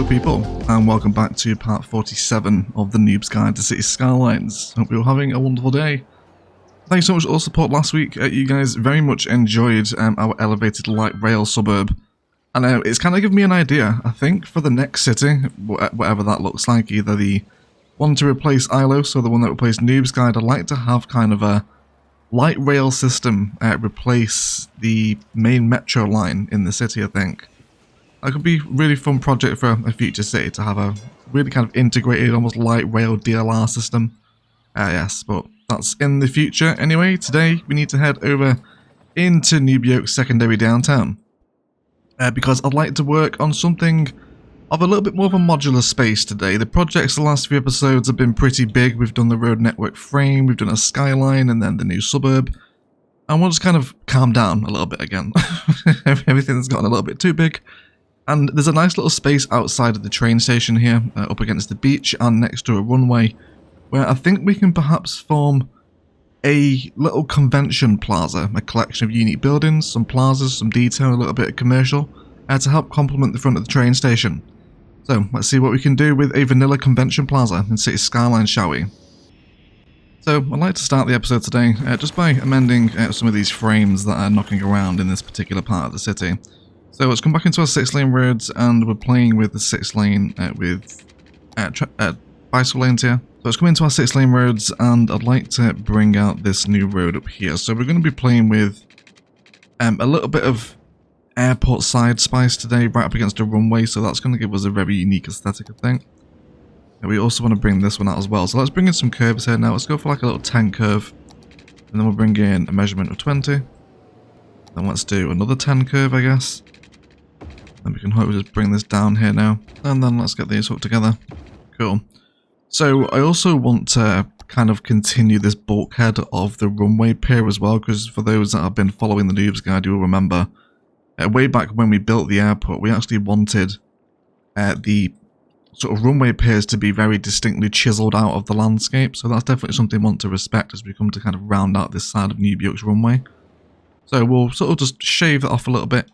Hello people, and welcome back to part 47 of the Noob's Guide to City Skylines. Hope you're having a wonderful day. Thanks so much for all the support last week. You guys very much enjoyed our elevated light rail suburb. And it's kind of given me an idea, I think, for the next city, whatever that looks like, either the one to replace Ilos or the one that replaced Noob's Guide. I'd like to have kind of a light rail system replace the main metro line in the city, I think. That could be a really fun project for a future city, to have a really kind of integrated, almost light rail DLR system. Yes, but that's in the future. Anyway, today we need to head over into Noob secondary downtown. Because I'd like to work on something of a little bit more of a modular space today. The projects the last few episodes have been pretty big. We've done the road network frame, we've done a skyline, and then the new suburb. And we'll just kind of calm down a little bit again. Everything's gotten a little bit too big. And there's a nice little space outside of the train station here, up against the beach and next to a runway, where I think we can perhaps form a little convention plaza, a collection of unique buildings, some plazas, some detail, a little bit of commercial, to help complement the front of the train station. So let's see what we can do with a vanilla convention plaza in City Skylines, shall we? So I'd like to start the episode today just by amending some of these frames that are knocking around in this particular part of the city. So let's come back into our 6-lane roads, and we're playing with the 6-lane with bicycle lanes here. So let's come into our 6-lane roads, and I'd like to bring out this new road up here. So we're going to be playing with a little bit of airport side spice today, right up against a runway, so that's going to give us a very unique aesthetic, I think. And we also want to bring this one out as well. So let's bring in some curves here now. Let's go for like a little 10 curve, and then we'll bring in a measurement of 20. Then let's do another 10 curve, I guess. And we can hopefully just bring this down here now. And then let's get these hooked together. Cool. So I also want to kind of continue this bulkhead of the runway pier as well, because for those that have been following the Noob's Guide, you'll remember way back when we built the airport, we actually wanted the sort of runway piers to be very distinctly chiseled out of the landscape. So that's definitely something we want to respect as we come to kind of round out this side of Noob runway. So we'll sort of just shave it off a little bit.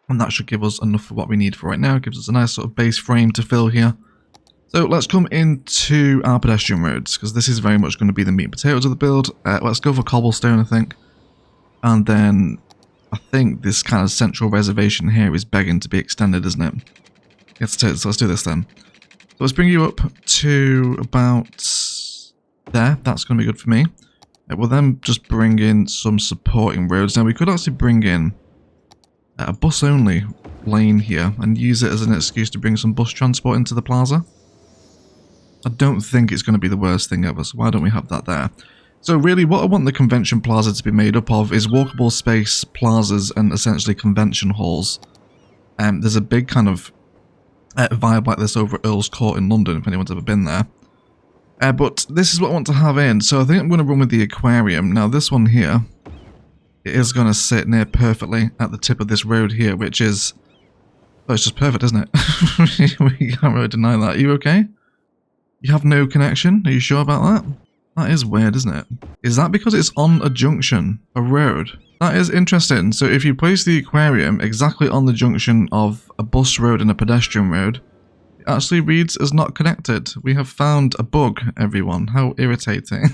And that should give us enough for what we need for right now. It gives us a nice sort of base frame to fill here. So let's come into our pedestrian roads, because this is very much going to be the meat and potatoes of the build. Let's go for cobblestone, I think. And then I think this kind of central reservation here is begging to be extended, isn't it? Yes, so let's do this then. So let's bring you up to about there. That's going to be good for me. We'll then just bring in some supporting roads. Now we could actually bring in a bus only lane here and use it as an excuse to bring some bus transport into the plaza. I don't think it's going to be the worst thing ever, so why don't we have that there? So really what I want the convention plaza to be made up of is walkable space, plazas, and essentially convention halls. There's a big kind of vibe like this over at Earl's Court in London, if anyone's ever been there. But this is what I want to have in, so I think I'm going to run with the Aquarium. Now this one here, it is going to sit near perfectly at the tip of this road here, which is... oh, it's just perfect, isn't it? We can't really deny that. Are you okay? You have no connection? Are you sure about that? That is weird, isn't it? Is that because it's on a junction, a road? That is interesting. So if you place the Aquarium exactly on the junction of a bus road and a pedestrian road, it actually reads as not connected. We have found a bug, everyone. How irritating.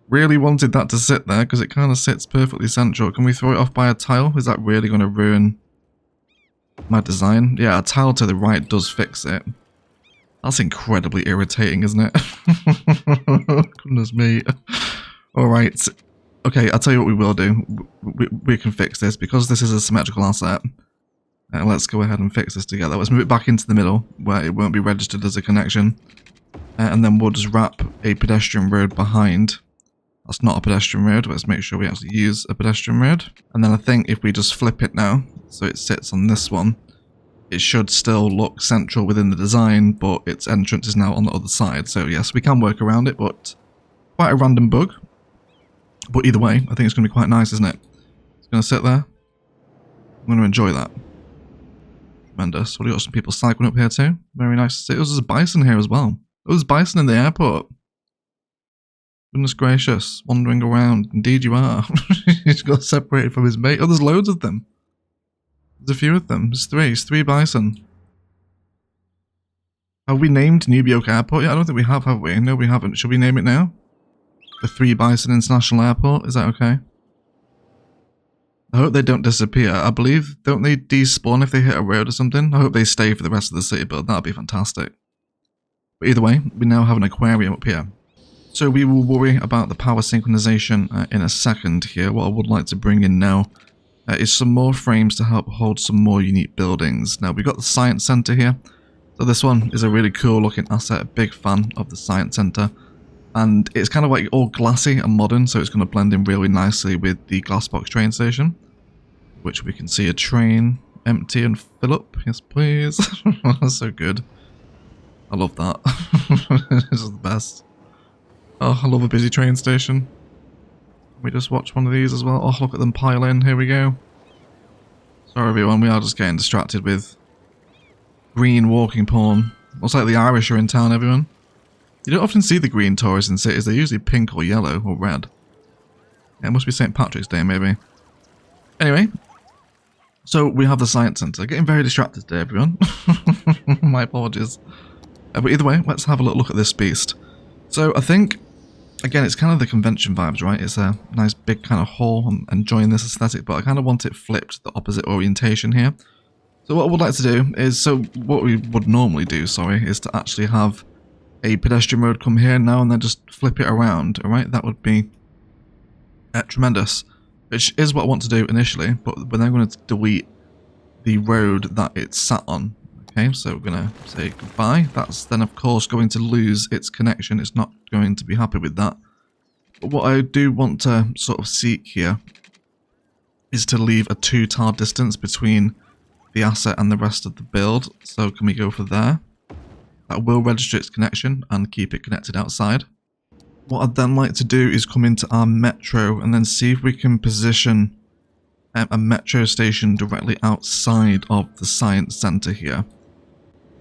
Really wanted that to sit there, because it kind of sits perfectly central. Can we throw it off by a tile? Is that really going to ruin my design? Yeah, a tile to the right does fix it. That's incredibly irritating, isn't it? Goodness me. Alright. Okay, I'll tell you what we will do. We can fix this, because this is a symmetrical asset. Let's go ahead and fix this together. Let's move it back into the middle, where it won't be registered as a connection. And then we'll just wrap a pedestrian road behind. That's not a pedestrian road. Let's make sure we actually use a pedestrian road. And then I think if we just flip it now, so it sits on this one, it should still look central within the design, but its entrance is now on the other side. So yes, we can work around it, but quite a random bug. But either way, I think it's going to be quite nice, isn't it? It's going to sit there. I'm going to enjoy that. Tremendous. What do you got? Some people cycling up here too. Very nice to see. There's a bison here as well. There's bison in the airport. Goodness gracious, wandering around. Indeed you are. He's got separated from his mate. Oh, there's loads of them. There's a few of them. There's three. It's 3 bison. Have we named Noob Airport yet? I don't think we have we? No, we haven't. Should we name it now? The 3 Bison International Airport? Is that okay? I hope they don't disappear. I believe, don't they despawn if they hit a road or something? I hope they stay for the rest of the city build. That'd be fantastic. But either way, we now have an aquarium up here. So we will worry about the power synchronization in a second here. What I would like to bring in now is some more frames to help hold some more unique buildings. Now, we've got the Science Center here. So this one is a really cool looking asset. A big fan of the Science Center. And it's kind of like all glassy and modern, so it's going to blend in really nicely with the Glassbox train station, which we can see a train empty and fill up. Yes, please. That's so good. I love that. This is the best. Oh, I love a busy train station. Can we just watch one of these as well? Oh, look at them pile in. Here we go. Sorry, everyone. We are just getting distracted with green walking porn. Looks like the Irish are in town, everyone. You don't often see the green tourists in cities. They're usually pink or yellow or red. Yeah, it must be St. Patrick's Day, maybe. Anyway, so we have the Science Centre. Getting very distracted today, everyone. My apologies. But either way, let's have a look at this beast. So I think, again, it's kind of the convention vibes, right? It's a nice big kind of hall. I'm enjoying this aesthetic, but I kind of want it flipped, the opposite orientation here. So what I would like to do is, so what we would normally do, sorry, is to actually have a pedestrian road come here now and then just flip it around, alright? That would be tremendous. Which is what I want to do initially, but we're now going to delete the road that it's sat on. Okay, so we're going to say goodbye. That's then of course going to lose its connection. It's not going to be happy with that. But what I do want to sort of seek here is to leave a 2-tile distance between the asset and the rest of the build. So can we go for there? That will register its connection and keep it connected outside. What I'd then like to do is come into our metro and then see if we can position a metro station directly outside of the Science Center here.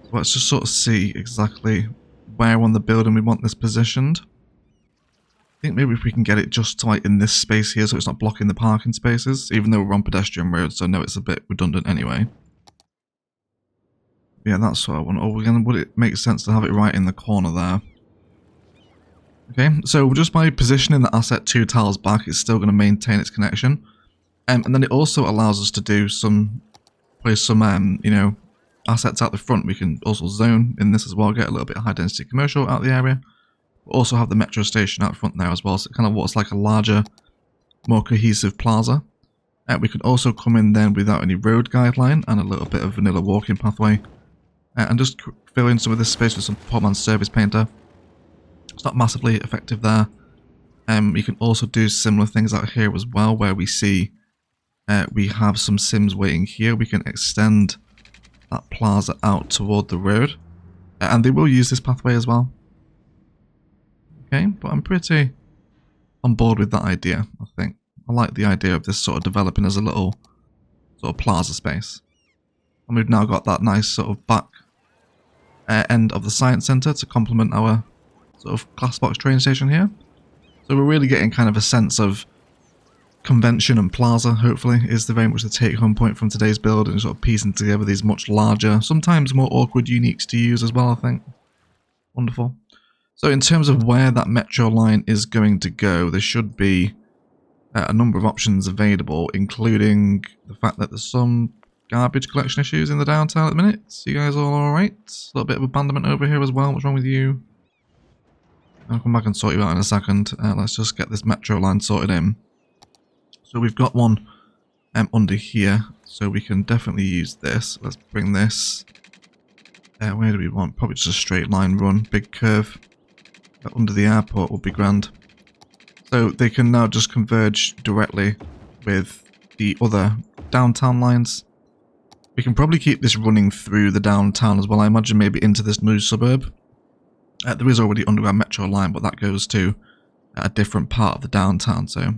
So let's just sort of see exactly where on the building we want this positioned. I think maybe if we can get it just like in this space here so it's not blocking the parking spaces, even though we're on pedestrian roads, so I know it's a bit redundant anyway. Yeah, that's what I want. Or would it make sense to have it right in the corner there? Okay, so just by positioning the asset 2 tiles back, it's still going to maintain its connection. And then it also allows us to do place some, you know, assets out the front. We can also zone in this as well, get a little bit of high density commercial out of the area. We'll also have the metro station out front there as well, so it kind of looks like a larger, more cohesive plaza. We can also come in then without any road guideline and a little bit of vanilla walking pathway. And just fill in some of this space with some Portman Service Painter. It's not massively effective there. You can also do similar things out here as well, where we see we have some Sims waiting here. We can extend that plaza out toward the road. And they will use this pathway as well. Okay, but I'm pretty on board with that idea, I think. I like the idea of this sort of developing as a little sort of plaza space. And we've now got that nice sort of back end of the Science Center to complement our sort of Glassbox train station here. So we're really getting kind of a sense of convention and plaza, hopefully, is very much the take-home point from today's build, and sort of piecing together these much larger, sometimes more awkward uniques to use as well, I think. Wonderful. So in terms of where that metro line is going to go, there should be a number of options available, including the fact that there's some garbage collection issues in the downtown at the minute. So you guys all alright? A little bit of abandonment over here as well. What's wrong with you? I'll come back and sort you out in a second. Let's just get this metro line sorted in. So we've got one under here, so we can definitely use this. Let's bring this. Where do we want? Probably just a straight line run, big curve. Under the airport will be grand. So they can now just converge directly with the other downtown lines. We can probably keep this running through the downtown as well. I imagine maybe into this new suburb. There is already underground metro line, but that goes to a different part of the downtown. So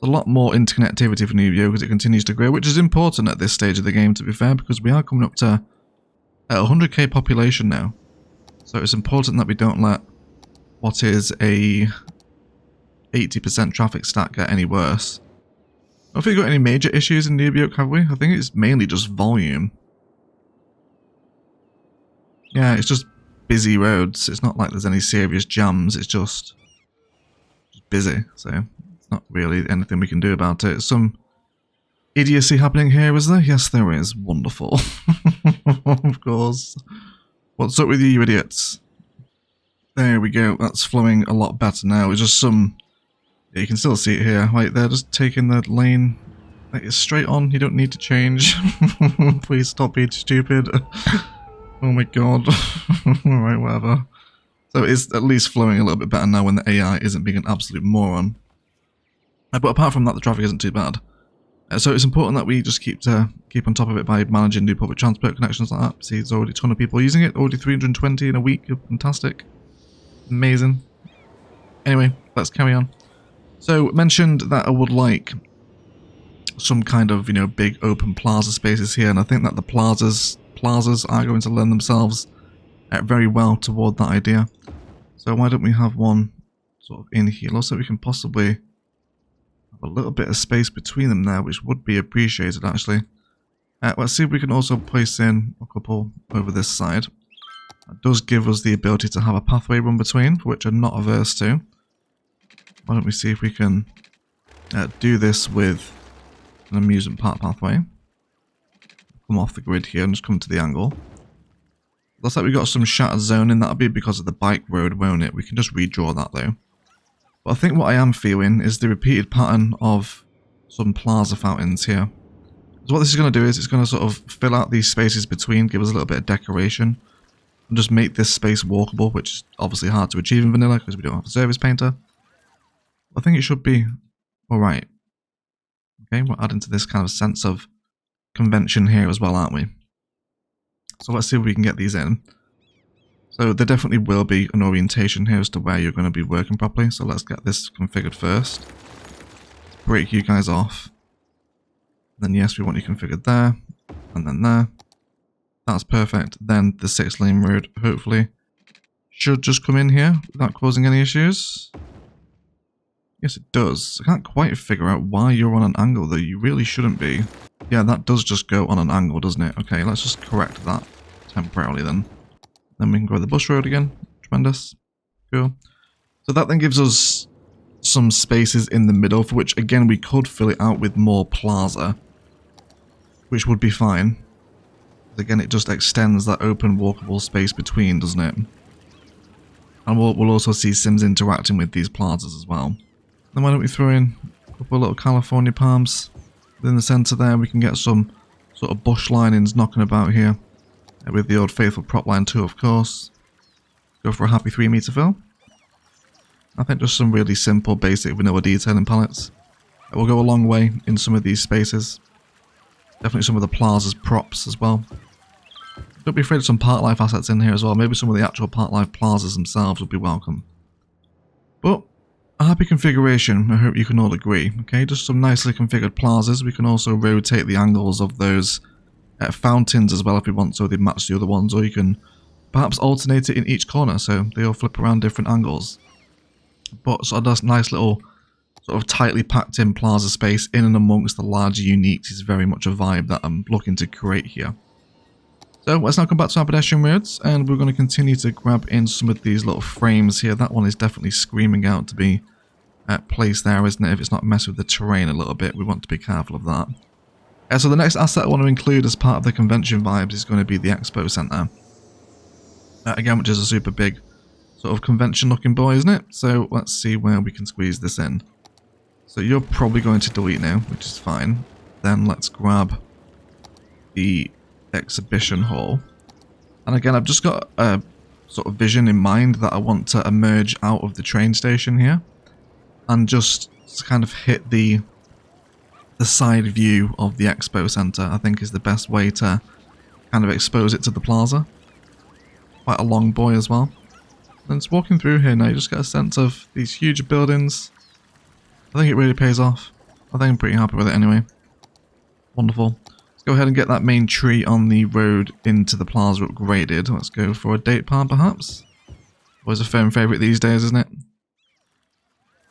a lot more interconnectivity for Noob because it continues to grow, which is important at this stage of the game, to be fair, because we are coming up to a 100k population now. So it's important that we don't let what is a 80% traffic stat get any worse. I don't think we've got any major issues in Noob Yoke, have we? I think it's mainly just volume. Yeah, it's just busy roads. It's not like there's any serious jams. It's just busy. So it's not really anything we can do about it. Some idiocy happening here, is there? Yes, there is. Wonderful. Of course. What's up with you idiots? There we go. That's flowing a lot better now. It's just some... Yeah, you can still see it here. Right, they're just taking the lane. Like, it's straight on. You don't need to change. Please stop being stupid. Oh my god. Alright, whatever. So it's at least flowing a little bit better now when the AI isn't being an absolute moron. But apart from that, the traffic isn't too bad. So it's important that we just keep on top of it by managing new public transport connections like that. See, there's already a ton of people using it. Already 320 in a week. Fantastic. Amazing. Anyway, let's carry on. So, mentioned that I would like some kind of, you know, big open plaza spaces here, and I think that the plazas are going to lend themselves very well toward that idea. So why don't we have one sort of in here? Looks like we can possibly have a little bit of space between them there, which would be appreciated actually. Let's see if we can also place in a couple over this side. That does give us the ability to have a pathway run between, for which I'm not averse to. Why don't we see if we can do this with an amusement park pathway. Come off the grid here and just come to the angle. Looks like we've got some shattered zoning. That'll be because of the bike road, won't it? We can just redraw that though. But I think what I am feeling is the repeated pattern of some plaza fountains here. So what this is going to do is it's going to sort of fill out these spaces between, give us a little bit of decoration, and just make this space walkable, which is obviously hard to achieve in vanilla because we don't have a service painter. I think it should be alright. Okay, we're adding to this kind of sense of convention here as well, aren't we? So let's see if we can get these in. So there definitely will be an orientation here as to where you're going to be working properly. So let's get this configured first. Break you guys off. Then yes, we want you configured there. And then there. That's perfect. Then the 6-lane road, hopefully, should just come in here without causing any issues. Yes, it does. I can't quite figure out why you're on an angle, though. You really shouldn't be. Yeah, that does just go on an angle, doesn't it? Okay, let's just correct that temporarily then. Then we can go the bus road again. Tremendous. Cool. So that then gives us some spaces in the middle, for which, again, we could fill it out with more plaza, which would be fine. Again, it just extends that open walkable space between, doesn't it? And we'll also see Sims interacting with these plazas as well. Then why don't we throw in a couple of little California palms in the centre there. We can get some sort of bush linings knocking about here with the old faithful prop line too, of course. Go for a happy 3 meter fill. I think just some really simple basic vanilla detailing palettes. It will go a long way in some of these spaces. Definitely some of the plaza's props as well. Don't be afraid of some park life assets in here as well. Maybe some of the actual park life plazas themselves would be welcome. But a happy configuration, I hope you can all agree. Okay, just some nicely configured plazas. We can also rotate the angles of those fountains as well if we want, so they match the other ones, or you can perhaps alternate it in each corner so they all flip around different angles. But sort of this nice little sort of tightly packed in plaza space in and amongst the larger uniques is very much a vibe that I'm looking to create here. So let's now come back to our pedestrian roads, and we're going to continue to grab in some of these little frames here. That one is definitely screaming out to be placed there, isn't it? If it's not messed with the terrain a little bit, we want to be careful of that. So the next asset I want to include as part of the convention vibes is going to be the Expo Centre. Again, which is a super big sort of convention looking boy, isn't it? So let's see where we can squeeze this in. So you're probably going to delete now, which is fine. Then let's grab the exhibition hall. And again, I've just got a sort of vision in mind that I want to emerge out of the train station here and just kind of hit the side view of the Expo Centre. I think is the best way to kind of expose it to the plaza. Quite a long boy as well. And it's walking through here now, you just get a sense of these huge buildings. I think it really pays off. I think I'm pretty happy with it anyway. Wonderful. Let's go ahead and get that main tree on the road into the plaza upgraded. Let's go for a date palm perhaps. Always a firm favourite these days, isn't it?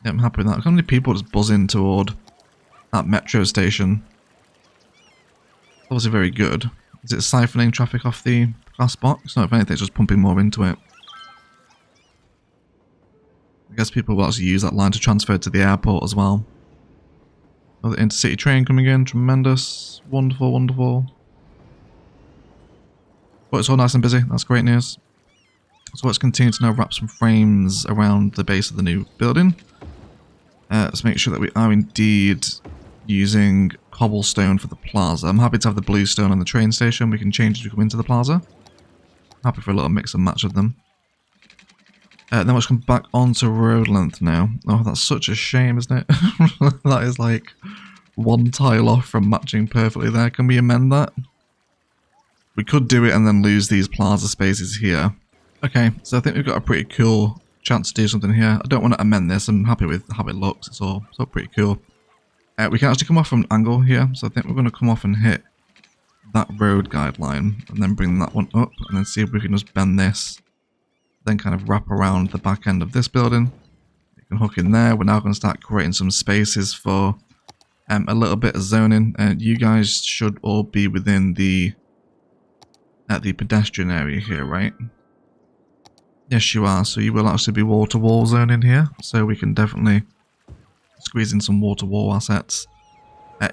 Yeah, I'm happy with that. How many people just buzz in toward that metro station. Obviously very good. Is it siphoning traffic off the glass box? No, if anything, it's just pumping more into it. I guess people will actually use that line to transfer to the airport as well. Oh, the intercity train coming in. Tremendous. Wonderful, wonderful. But it's all nice and busy. That's great news. So let's continue to now wrap some frames around the base of the new building. Let's make sure that we are indeed using cobblestone for the plaza. I'm happy to have the blue stone on the train station. We can change as we come into the plaza. Happy for a little mix and match of them. Then let's come back onto road length now. Oh, that's such a shame, isn't it? That is like one tile off from matching perfectly there. Can we amend that? We could do it and then lose these plaza spaces here. Okay, so I think we've got a pretty cool chance to do something here. I don't want to amend this. I'm happy with how it looks. It's all pretty cool. We can actually come off from an angle here. So I think we're going to come off and hit that road guideline and then bring that one up and then see if we can just bend this. Then kind of wrap around the back end of this building. You can hook in there. We're now going to start creating some spaces for a little bit of zoning. You guys should all be within the pedestrian area here, right? Yes, you are. So you will actually be wall-to-wall zoning here. So we can definitely squeeze in some wall-to-wall assets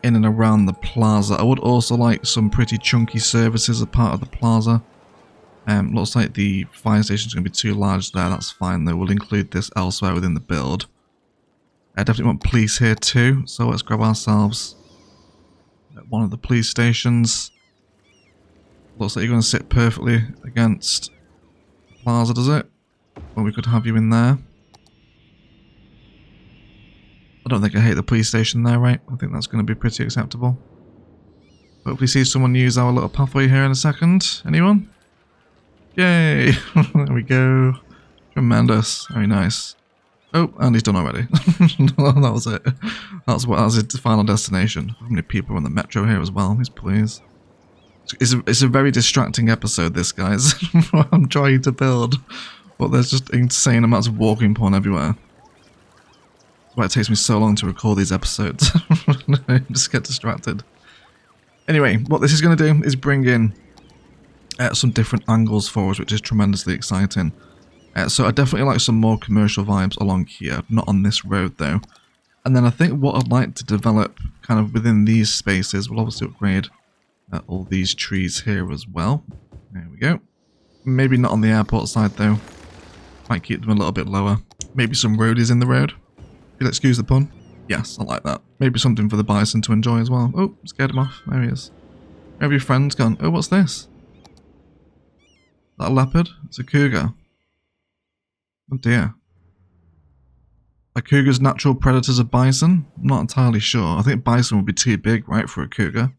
in and around the plaza. I would also like some pretty chunky services as part of the plaza. Looks like the fire station is going to be too large there. That's fine though. We'll include this elsewhere within the build. I definitely want police here too. So let's grab ourselves one of the police stations. Looks like you're going to sit perfectly against Plaza, does it? Well, we could have you in there. I don't think I hate the police station there, right? I think that's going to be pretty acceptable. Hopefully see someone use our little pathway here in a second. Anyone? Yay! There we go. Tremendous. Very nice. Oh, and he's done already. That was it. That was his final destination. How many people are on the metro here as well? Please. It's a very distracting episode, this, guys. I'm trying to build, but there's just insane amounts of walking porn everywhere. That's why it takes me so long to record these episodes. I just get distracted. Anyway, what this is going to do is bring in some different angles for us, which is tremendously exciting. So I definitely like some more commercial vibes along here, not on this road though. And then I think what I'd like to develop kind of within these spaces, we'll obviously upgrade all these trees here as well. There we go. Maybe not on the airport side though. Might keep them a little bit lower. Maybe some roadies in the road. You'll excuse the pun. Yes, I like that. Maybe something for the bison to enjoy as well. Oh, scared him off. There he is. Where have your friends gone? Oh, what's this? Is that a leopard? It's a cougar. Oh dear. Are cougars natural predators of bison? I'm not entirely sure. I think bison would be too big, right, for a cougar.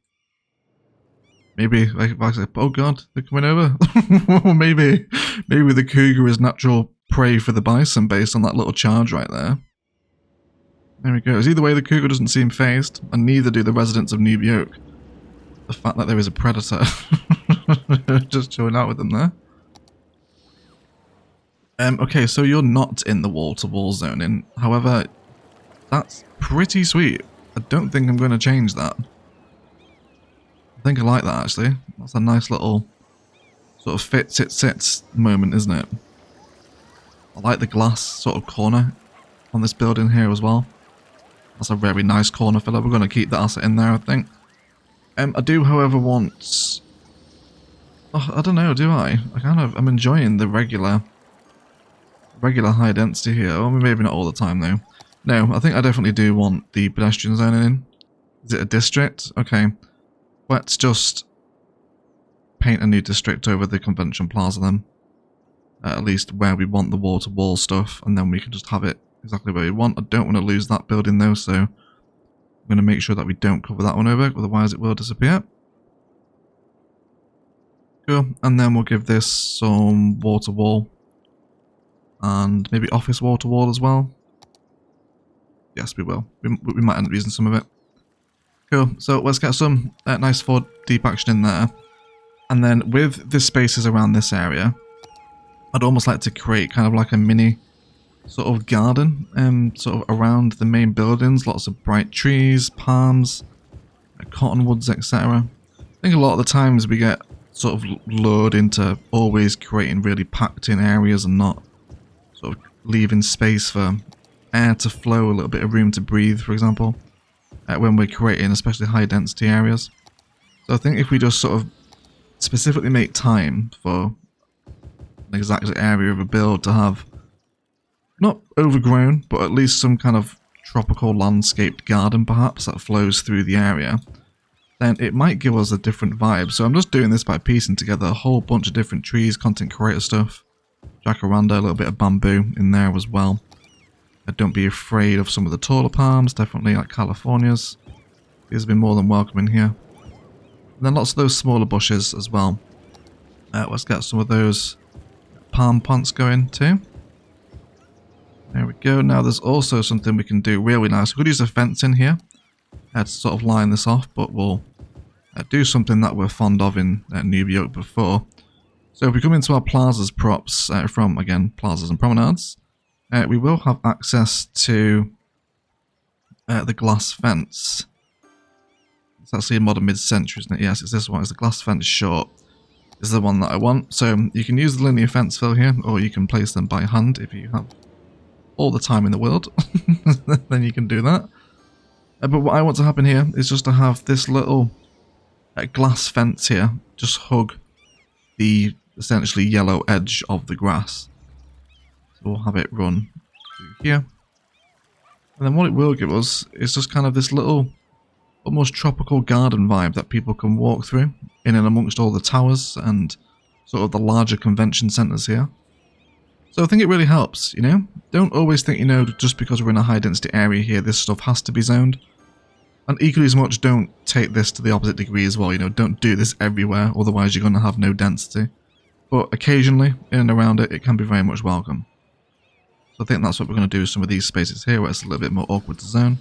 Maybe, like, oh god, they're coming over. maybe the cougar is natural prey for the bison based on that little charge right there. There we go. Either way, the cougar doesn't seem phased, and neither do the residents of Noob Yoke. The fact that there is a predator. Just chilling out with them there. Okay, so you're not in the wall-to-wall zoning. However, that's pretty sweet. I don't think I'm going to change that. I think I like that, actually. That's a nice little sort of fit-sit-sits moment, isn't it? I like the glass sort of corner on this building here as well. That's a very nice corner filler. We're going to keep the asset in there, I think. I do, however, want... Oh, I don't know, do I? I'm enjoying the regular high density here. Well, maybe not all the time though. No, I think I definitely do want the pedestrian zone in. Is it a district? Okay. Let's just paint a new district over the convention plaza then. At least where we want the wall-to-wall stuff, and then we can just have it exactly where we want. I don't want to lose that building though, so I'm going to make sure that we don't cover that one over, otherwise it will disappear. Cool. And then we'll give this some wall-to-wall. And maybe office wall-to-wall as well. Yes, we will. We might end up using some of it. Cool. So let's get some nice forward deep action in there. And then with the spaces around this area, I'd almost like to create kind of like a mini sort of garden, sort of around the main buildings. Lots of bright trees, palms, cottonwoods, etc. I think a lot of the times we get sort of lured into always creating really packed in areas and not sort of leaving space for air to flow, a little bit of room to breathe, for example, when we're creating especially high density areas. So I think if we just sort of specifically make time for an exact area of a build to have not overgrown, but at least some kind of tropical landscaped garden perhaps that flows through the area, then it might give us a different vibe. So I'm just doing this by piecing together a whole bunch of different trees, content creator stuff, jacaranda, a little bit of bamboo in there as well. Don't be afraid of some of the taller palms, definitely like California's. These have been more than welcome in here. And then lots of those smaller bushes as well. Let's get some of those palm plants going too. There we go. Now there's also something we can do really nice. We could use a fence in here to sort of line this off, but we'll do something that we're fond of in Noob before. So if we come into our plazas props from, again, plazas and promenades, we will have access to the glass fence. It's actually a modern mid-century, isn't it? Yes, it's this one. It's the glass fence short. This is the one that I want. So you can use the linear fence fill here, or you can place them by hand if you have all the time in the world. Then you can do that. But what I want to happen here is just to have this little glass fence here just hug the essentially yellow edge of the grass. So we'll have it run through here. And then what it will give us is just kind of this little almost tropical garden vibe that people can walk through in and amongst all the towers and sort of the larger convention centres here. So I think it really helps, you know? Don't always think, you know, just because we're in a high density area here, this stuff has to be zoned. And equally as much, don't take this to the opposite degree as well, you know? Don't do this everywhere, otherwise you're going to have no density. But occasionally, in and around it, it can be very much welcome. So I think that's what we're going to do with some of these spaces here, where it's a little bit more awkward to zone.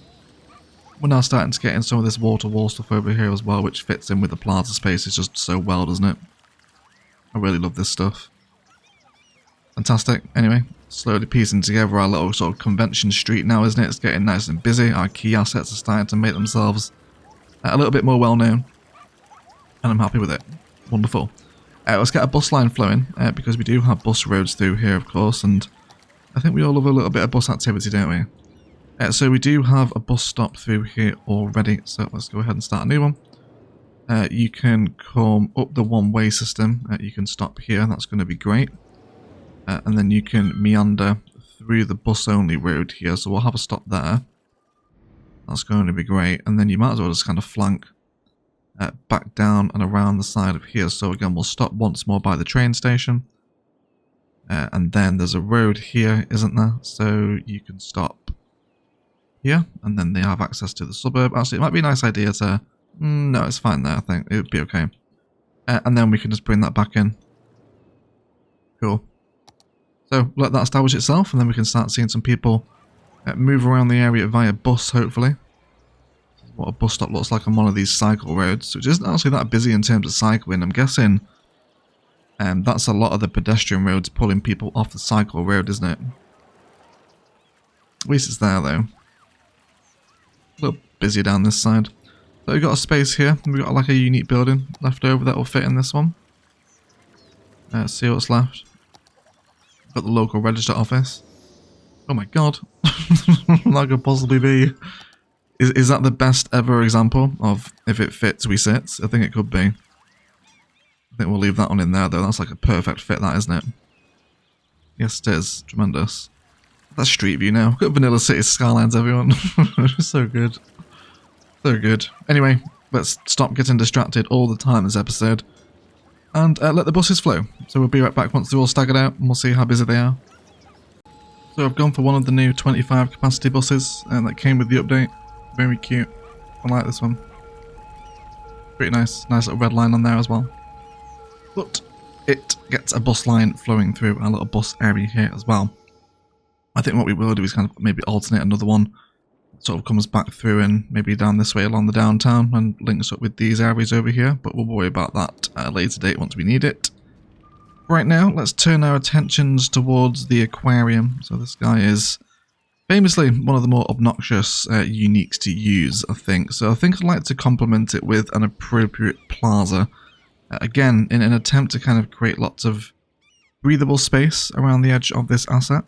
We're now starting to get in some of this wall-to-wall stuff over here as well, which fits in with the plaza space. It's just so well, doesn't it? I really love this stuff. Fantastic. Anyway, slowly piecing together our little sort of convention street now, isn't it? It's getting nice and busy. Our key assets are starting to make themselves a little bit more well-known. And I'm happy with it. Wonderful. Let's get a bus line flowing, because we do have bus roads through here, of course, and I think we all love a little bit of bus activity, don't we? So we do have a bus stop through here already, so let's go ahead and start a new one. You can come up the one-way system, you can stop here, that's going to be great. And then you can meander through the bus-only road here, so we'll have a stop there. That's going to be great, and then you might as well just kind of flank back down and around the side of here. So again, we'll stop once more by the train station. And then there's a road here, isn't there? So you can stop here, and then they have access to the suburb. Actually, it might be a nice idea to... no, it's fine there, I think. It would be okay. And then we can just bring that back in. Cool. So let that establish itself, and then we can start seeing some people move around the area via bus, hopefully. What a bus stop looks like on one of these cycle roads, which isn't actually that busy in terms of cycling. I'm guessing that's a lot of the pedestrian roads pulling people off the cycle road, isn't it? At least it's there, though. A little busy down this side. So we've got a space here. We've got like a unique building left over that will fit in this one. Let's see what's left. Got the local register office. Oh my god. That could possibly be... Is that the best ever example of if it fits, we sit? I think it could be. I think we'll leave that one in there, though. That's like a perfect fit, that, isn't it? Yes, it is. Tremendous. That's Street View now. Got Vanilla City Skylines, everyone. So good. So good. Anyway, let's stop getting distracted all the time this episode. And let the buses flow. So we'll be right back once they're all staggered out, and we'll see how busy they are. So I've gone for one of the new 25 capacity buses that came with the update. Very cute. I like this one. Pretty nice. Nice little red line on there as well. But it gets a bus line flowing through our little bus area here as well. I think what we will do is kind of maybe alternate another one. Sort of comes back through and maybe down this way along the downtown and links up with these areas over here. But we'll worry about that at a later date once we need it. right now, let's turn our attentions towards the aquarium. So this guy is famously one of the more obnoxious uniques to use, I think. So I think I'd like to complement it with an appropriate plaza. Again, in an attempt to kind of create lots of breathable space around the edge of this asset.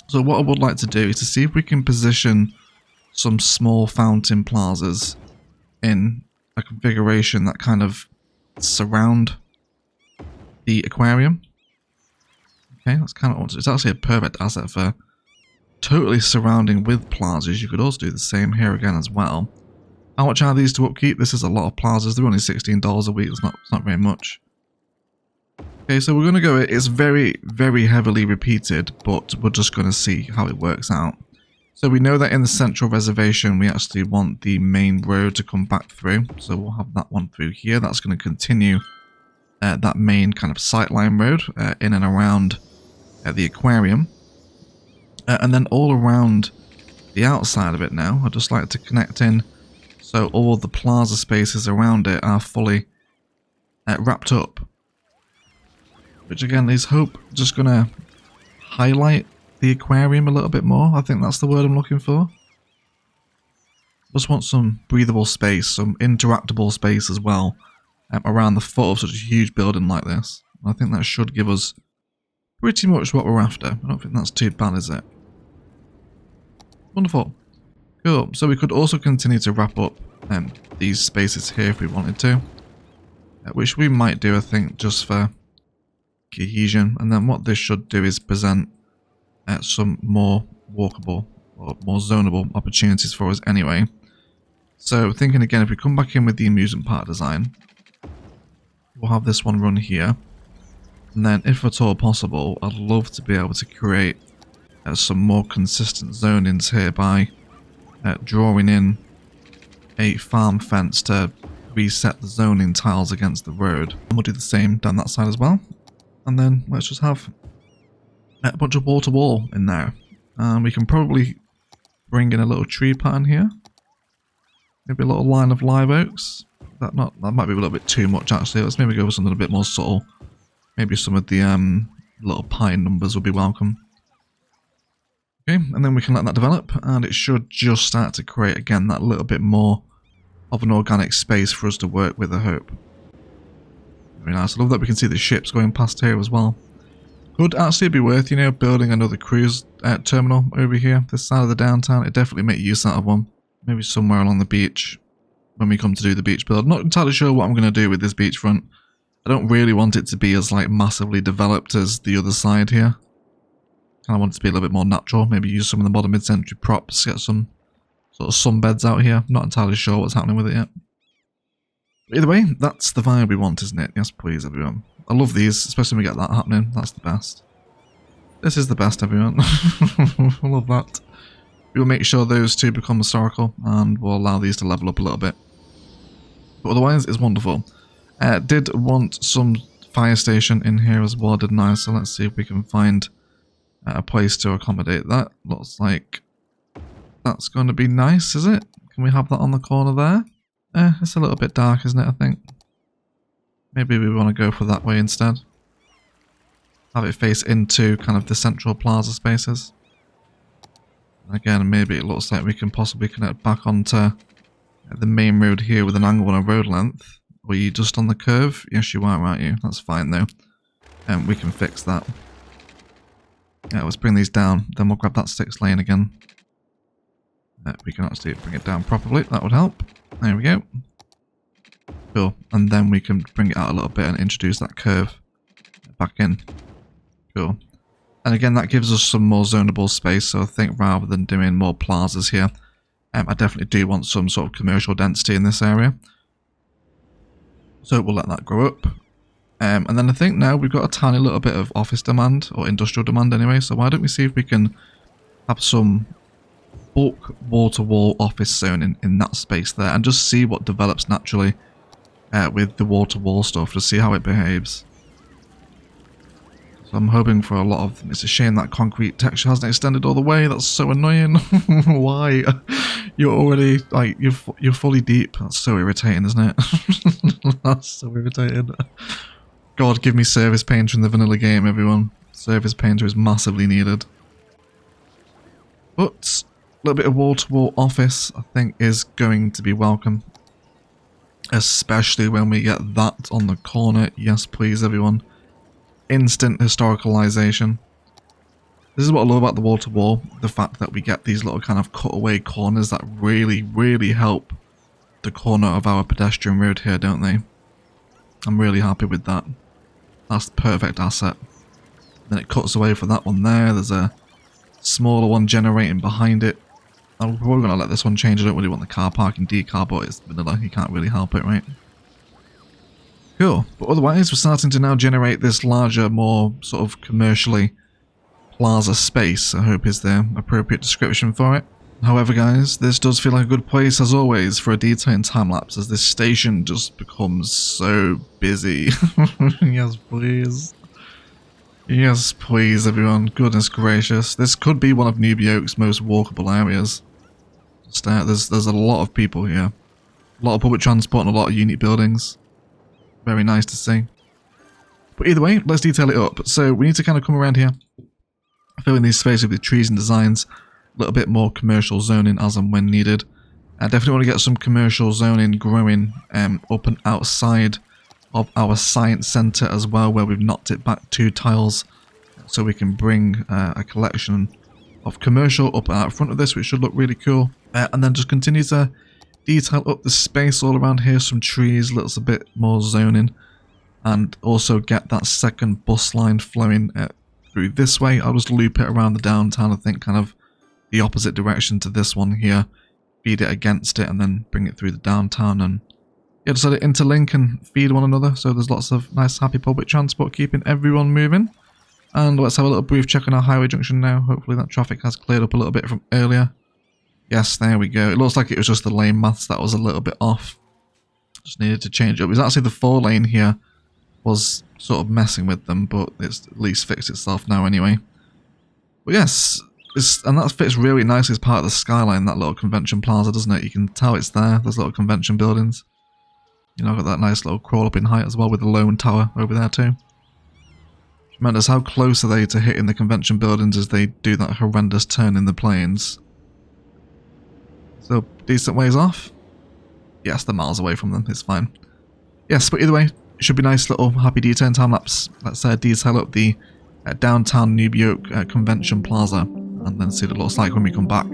So what I would like to do is to see if we can position some small fountain plazas in a configuration that kind of surround the aquarium. Okay, that's kind of what it's actually a perfect asset for totally surrounding with plazas. You could also do the same here again as well. How much are these to upkeep? This is a lot of plazas. They're only $16 a week. It's not very much. Okay, so we're going to go, it's very, very heavily repeated, but we're just going to see how it works out. So we know that in the central reservation, we actually want the main road to come back through. So we'll have that one through here. That's going to continue that main kind of sightline road in and around the aquarium. And then all around the outside of it now, I'd just like to connect in so all the plaza spaces around it are fully wrapped up. Which again is just going to highlight the aquarium a little bit more. I think that's the word I'm looking for. Just want some breathable space, some interactable space as well around the foot of such a huge building like this. I think that should give us pretty much what we're after. I don't think that's too bad, is it? Wonderful. Cool. So we could also continue to wrap up these spaces here if we wanted to. Which we might do, I think, just for cohesion. And then what this should do is present some more walkable or more zonable opportunities for us anyway. So thinking again, if we come back in with the amusement park design, we'll have this one run here. And then if at all possible, I'd love to be able to create some more consistent zonings here by drawing in a farm fence to reset the zoning tiles against the road. And we'll do the same down that side as well. And then let's just have a bunch of wall-to-wall in there. We can probably bring in a little tree pattern here. Maybe a little line of live oaks. That might be a little bit too much actually. Let's maybe go with something a bit more subtle. Maybe some of the little pine numbers will be welcome. Okay, and then we can let that develop, and it should just start to create again that little bit more of an organic space for us to work with, I hope. Very nice. I love that we can see the ships going past here as well. Could actually be worth, you know, building another cruise terminal over here, this side of the downtown. It definitely make use out of one. Maybe somewhere along the beach when we come to do the beach build. I'm not entirely sure what I'm going to do with this beachfront. I don't really want it to be as like massively developed as the other side here. Kind of want it to be a little bit more natural. Maybe use some of the modern mid-century props, get some sort of sunbeds out here. Not entirely sure what's happening with it yet. Either way, that's the vibe we want, isn't it? Yes, please, everyone. I love these, especially when we get that happening. That's the best. This is the best, everyone. I love that. We'll make sure those two become historical, and we'll allow these to level up a little bit. But otherwise, it's wonderful. Did want some fire station in here as well, didn't I? So let's see if we can find a place to accommodate that. Looks like that's going to be nice, is it? Can we have that on the corner there? It's a little bit dark, isn't it, I think? Maybe we want to go for that way instead. Have it face into kind of the central plaza spaces. Again, maybe it looks like we can possibly connect back onto the main road here with an angle on a road length. Were you just on the curve? Yes, you are, aren't you? That's fine, though. And we can fix that. Yeah, let's bring these down. Then we'll grab that 6 lane again. We can actually bring it down properly. That would help. There we go. Cool. And then we can bring it out a little bit and introduce that curve back in. Cool. And again, that gives us some more zonable space. So I think rather than doing more plazas here, I definitely do want some sort of commercial density in this area. So we'll let that grow up. And then I think now we've got a tiny little bit of office demand, or industrial demand anyway. So why don't we see if we can have some bulk wall-to-wall office zone in that space there, and just see what develops naturally with the wall-to-wall stuff, to see how it behaves. So I'm hoping for a lot of... It's a shame that concrete texture hasn't extended all the way. That's so annoying. Why? You're already, like, you're fully deep. That's so irritating, isn't it? That's so irritating. God, give me Service Painter in the vanilla game, everyone. Service Painter is massively needed. But a little bit of wall-to-wall office, I think, is going to be welcome. Especially when we get that on the corner. Yes, please, everyone. Instant historicalization. This is what I love about the wall-to-wall. The fact that we get these little kind of cutaway corners that really, really help the corner of our pedestrian road here, don't they? I'm really happy with that. That's the perfect asset. Then it cuts away for that one there. There's a smaller one generating behind it. I'm probably going to let this one change. I don't really want the car parking decal, but it's vanilla. You can't really help it, right? Cool. But otherwise, we're starting to now generate this larger, more sort of commercially Plaza space, I hope is the appropriate description for it. However, guys, this does feel like a good place, as always, for a detailing time-lapse, as this station just becomes so busy. Yes, please. Yes, please, everyone. Goodness gracious. This could be one of Noob Yoke's most walkable areas. There's a lot of people here. A lot of public transport and a lot of unique buildings. Very nice to see. But either way, let's detail it up. So we need to kind of come around here, fill in these spaces with trees and designs, a little bit more commercial zoning as and when needed. I definitely want to get some commercial zoning growing up and outside of our science centre as well, where we've knocked it back 2 tiles, so we can bring a collection of commercial up and out front of this, which should look really cool. And then just continue to detail up the space all around here, some trees, a bit more zoning, and also get that second bus line flowing through this way. I'll just loop it around the downtown, I think kind of the opposite direction to this one here, feed it against it, and then bring it through the downtown, and yeah, just let it interlink and feed one another, so there's lots of nice happy public transport keeping everyone moving. And let's have a little brief check on our highway junction now. Hopefully that traffic has cleared up a little bit from earlier. Yes, there we go. It looks like it was just the lane maths that was a little bit off. Just needed to change it up. It was actually the 4 lane here was sort of messing with them, but it's at least fixed itself now anyway. But yes, and that fits really nicely as part of the skyline, that little convention plaza, doesn't it? You can tell it's there, those little convention buildings. You know, got that nice little crawl up in height as well with the lone tower over there too. Tremendous. How close are they to hitting the convention buildings as they do that horrendous turn in the planes? So, decent ways off? Yes, they're miles away from them, it's fine. Yes, but either way, it should be a nice little happy detailing time-lapse. Let's detail up the downtown Noob Yoke convention plaza, and then see what it looks like when we come back.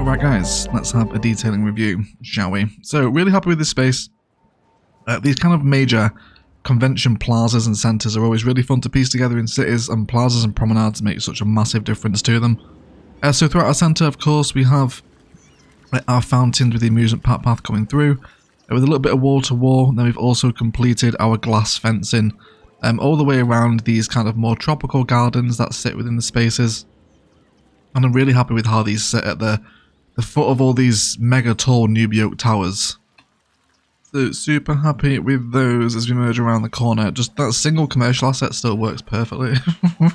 Alright guys, let's have a detailing review, shall we? So, really happy with this space. These kind of major convention plazas and centres are always really fun to piece together in cities, and plazas and promenades make such a massive difference to them. So throughout our centre, of course, we have our fountains with the amusement park path coming through, with a little bit of wall-to-wall. Then we've also completed our glass fencing all the way around these kind of more tropical gardens that sit within the spaces. And I'm really happy with how these sit at the foot of all these mega tall Noob Yoke towers. So super happy with those as we merge around the corner. Just that single commercial asset still works perfectly.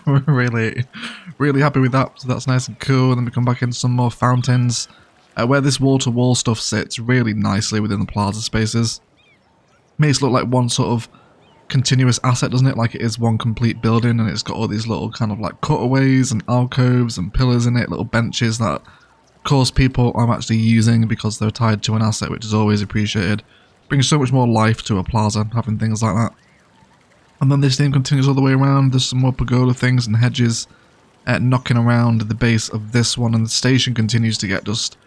really happy with that. So that's nice and cool. And then we come back into some more fountains. Where this wall-to-wall stuff sits really nicely within the plaza spaces. Makes it look like one sort of continuous asset, doesn't it? Like it is one complete building, and it's got all these little kind of like cutaways and alcoves and pillars in it, little benches that, of course, people are actually using because they're tied to an asset, which is always appreciated. Brings so much more life to a plaza, having things like that. And then this theme continues all the way around. There's some more pagoda things and hedges knocking around the base of this one, and the station continues to get just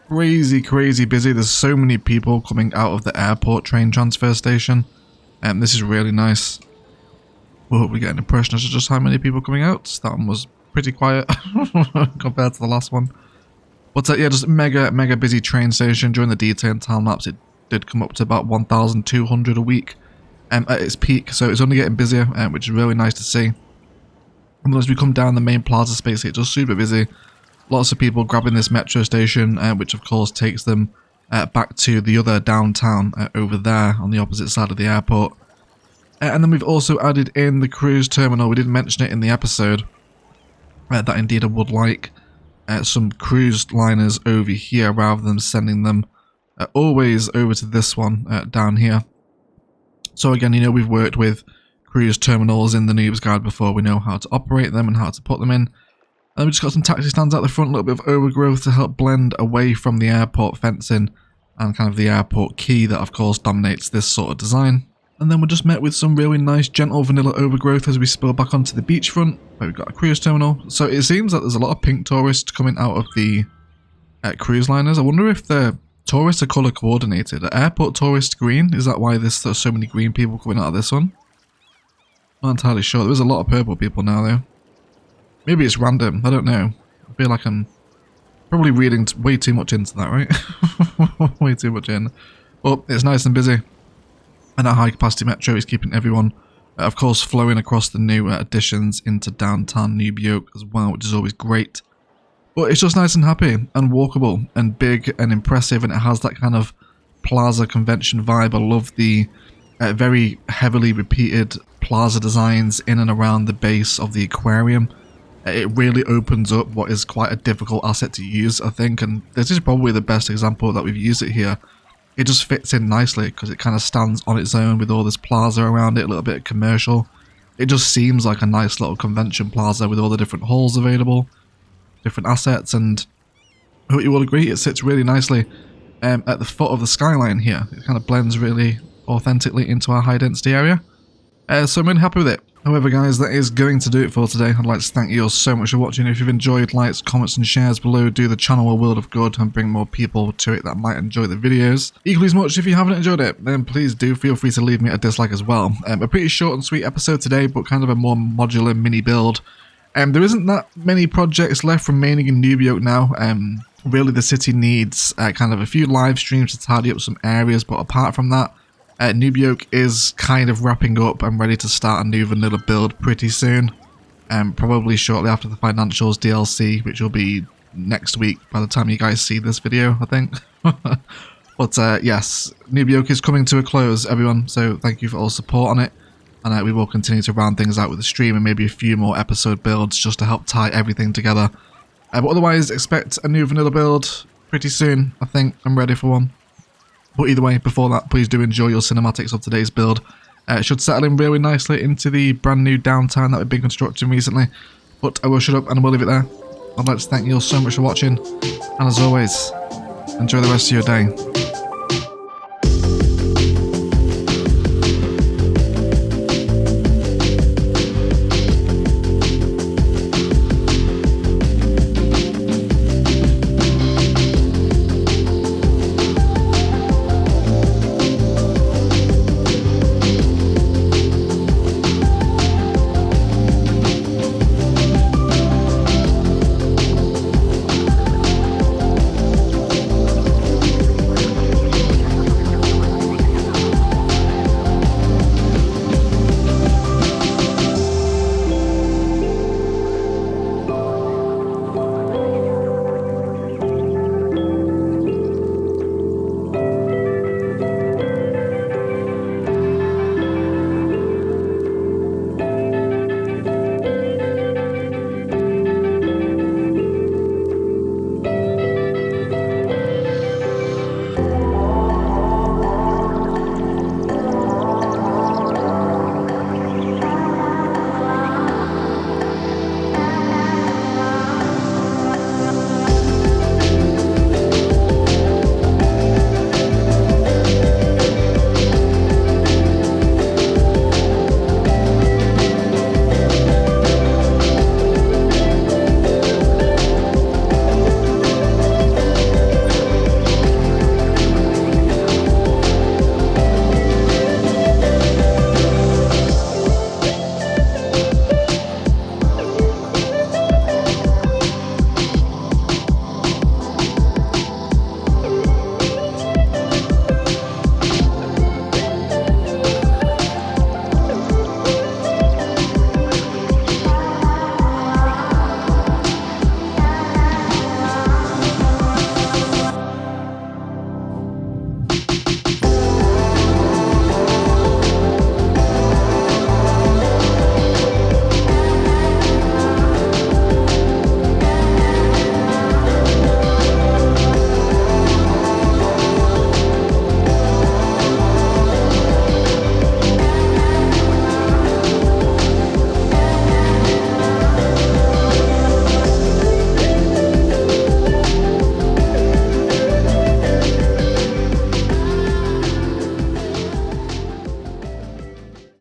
crazy busy. There's so many people coming out of the airport train transfer station, and this is really nice. We'll hopefully get an impression as to just how many people coming out. That one was pretty quiet compared to the last one. But yeah, just mega busy train station. During the detail time lapse, it did come up to about 1,200 a week at its peak, so it's only getting busier, which is really nice to see. And as we come down the main plaza space, it's just super busy. Lots of people grabbing this metro station, which of course takes them back to the other downtown over there on the opposite side of the airport. And then we've also added in the cruise terminal. We didn't mention it in the episode. That indeed I would like some cruise liners over here rather than sending them always over to this one down here. So again, you know, we've worked with cruise terminals in the Noob's Guide before. We know how to operate them and how to put them in. And we just got some taxi stands out the front, a little bit of overgrowth to help blend away from the airport fencing and kind of the airport quay that of course dominates this sort of design. And then we're just met with some really nice gentle vanilla overgrowth as we spill back onto the beachfront, where we've got a cruise terminal. So it seems that there's a lot of pink tourists coming out of the cruise liners. I wonder if the tourists are colour coordinated. Are airport tourists green? Is that why there's so many green people coming out of this one? Not entirely sure. There's a lot of purple people now though. Maybe it's random, I don't know. I feel like I'm probably reading way too much into that, right? Way too much in. But it's nice and busy. And our high capacity metro is keeping everyone, of course, flowing across the new additions into downtown Noob Yoke as well, which is always great. But it's just nice and happy and walkable and big and impressive, and it has that kind of plaza convention vibe. I love the very heavily repeated plaza designs in and around the base of the aquarium. It really opens up what is quite a difficult asset to use, I think, and this is probably the best example that we've used it here. It just fits in nicely because it kind of stands on its own with all this plaza around it, a little bit commercial. It just seems like a nice little convention plaza with all the different halls available, different assets, and I hope you will agree it sits really nicely at the foot of the skyline here. It kind of blends really authentically into our high density area, so I'm really happy with it. However guys, that is going to do it for today. I'd like to thank you all so much for watching. If you've enjoyed, likes, comments and shares below do the channel a world of good and bring more people to it that might enjoy the videos. Equally as much if you haven't enjoyed it, then please do feel free to leave me a dislike as well. A pretty short and sweet episode today, but kind of a more modular mini build. There isn't that many projects left remaining in Noob Yoke now. Really the city needs kind of a few live streams to tidy up some areas, but apart from that, Noob Yoke is kind of wrapping up and ready to start a new vanilla build pretty soon. Probably shortly after the financials DLC, which will be next week by the time you guys see this video, I think. But yes, Noob Yoke is coming to a close, everyone, so thank you for all support on it. And we will continue to round things out with the stream and maybe a few more episode builds just to help tie everything together. But otherwise, expect a new vanilla build pretty soon, I think. I'm ready for one. But either way, before that, please do enjoy your cinematics of today's build. It should settle in really nicely into the brand new downtown that we've been constructing recently. But I will shut up and I will leave it there. I'd like to thank you all so much for watching. And as always, enjoy the rest of your day.